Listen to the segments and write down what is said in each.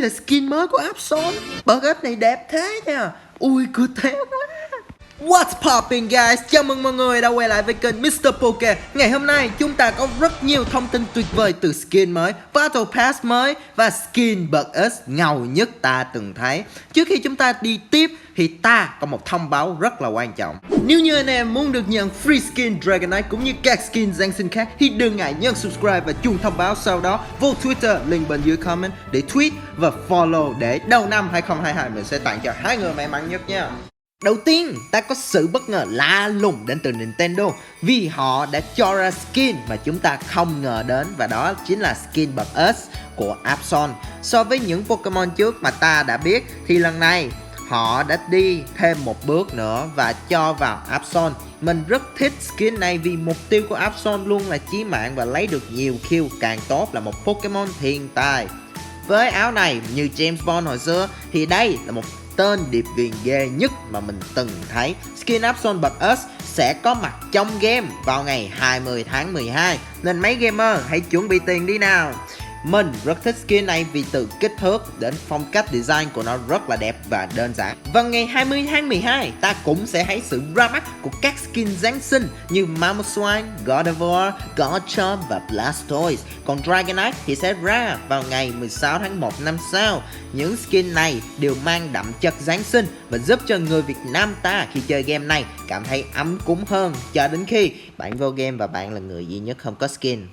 là skin mới của Absol. Bật ấp này đẹp thế nha. Ui cứ thế quá. What's popping guys? Chào mừng mọi người đã quay lại với kênh Mr. Poke. Ngày hôm nay chúng ta có rất nhiều thông tin tuyệt vời từ skin mới, Battle Pass mới và skin bật S ngầu nhất ta từng thấy. Trước khi chúng ta đi tiếp thì ta có một thông báo rất là quan trọng. Nếu như anh em muốn được nhận free skin Dragonite cũng như các skin Giáng sinh khác thì đừng ngại nhấn subscribe và chuông thông báo, sau đó vô Twitter, link bên dưới comment để tweet và follow để đầu năm 2022 mình sẽ tặng cho 2 người may mắn nhất nha. Đầu tiên, ta có sự bất ngờ lạ lùng đến từ Nintendo vì họ đã cho ra skin mà chúng ta không ngờ đến, và đó chính là skin bật S của Absol. So với những Pokemon trước mà ta đã biết thì lần này họ đã đi thêm một bước nữa và cho vào Absol. Mình rất thích skin này vì mục tiêu của Absol luôn là chí mạng và lấy được nhiều kill càng tốt, là một Pokemon thiên tài. Với áo này như James Bond hồi xưa thì đây là một tên điệp viên ghê nhất mà mình từng thấy. Skin Absol bật S sẽ có mặt trong game vào ngày 20 tháng 12 nên mấy gamer hãy chuẩn bị tiền đi nào. Mình rất thích skin này vì từ kích thước đến phong cách design của nó rất là đẹp và đơn giản. Vào ngày 20 tháng 12 ta cũng sẽ thấy sự ra mắt của các skin Giáng sinh như Mamoswine, Gardevoir, Garchomp và Blastoise. Còn Dragonite thì sẽ ra vào ngày 16 tháng 1 năm sau. Những skin này đều mang đậm chất Giáng sinh và giúp cho người Việt Nam ta khi chơi game này cảm thấy ấm cúng hơn, cho đến khi bạn vô game và bạn là người duy nhất không có skin.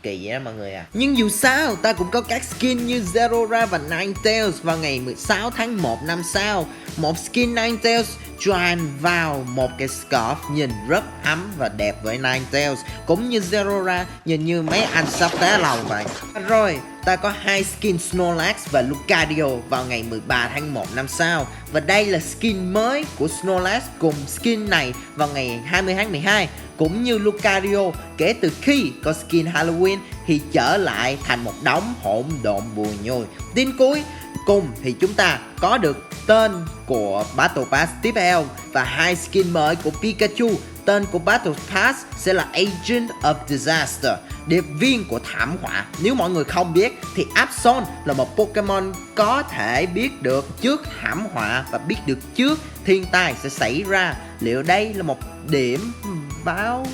Kỳ vậy đó mọi người à. Nhưng dù sao ta cũng có các skin như Zerora và Ninetales vào ngày 16 tháng 1 năm sau. Một skin Ninetales join vào một cái scarf nhìn rất ấm và đẹp với Ninetales, cũng như Zerora nhìn như mấy anh sắp té lầu vậy. Rồi ta có hai skin Snorlax và Lucario vào ngày 13 tháng 1 năm sau. Và đây là skin mới của Snorlax cùng skin này vào ngày 20 tháng 12. Cũng như Lucario, kể từ khi có skin Halloween thì trở lại thành một đống hỗn độn bùi nhùi. Tin cuối cùng thì chúng ta có được tên của Battle Pass tiếp theo và hai skin mới của Pikachu. Tên của Battle Pass sẽ là Agent of Disaster, điệp viên của thảm họa. Nếu mọi người không biết thì Absol là một Pokemon có thể biết được trước thảm họa và biết được trước thiên tai sẽ xảy ra. Liệu đây là một điểm báo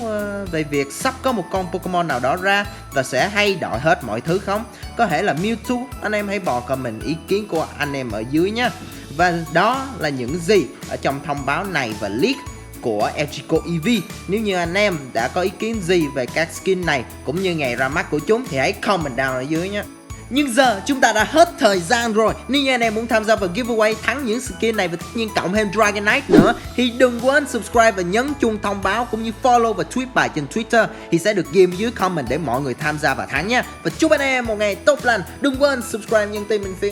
về việc sắp có một con Pokemon nào đó ra và sẽ thay đổi hết mọi thứ không? Có thể là Mewtwo. Anh em hãy bỏ comment ý kiến của anh em ở dưới nhé. Và đó là những gì ở trong thông báo này và leak của Echico EV. Nếu như anh em đã có ý kiến gì về các skin này cũng như ngày ra mắt của chúng thì hãy comment down ở dưới nhé. Nhưng giờ chúng ta đã hết thời gian rồi. Nếu như anh em muốn tham gia vào giveaway thắng những skin này và tất nhiên cộng thêm Dragonite nữa thì đừng quên subscribe và nhấn chuông thông báo cũng như follow và tweet bài trên Twitter thì sẽ được ghi dưới comment để mọi người tham gia và thắng nha. Và chúc anh em một ngày tốt lành. Đừng quên subscribe nhân tim mình phiền.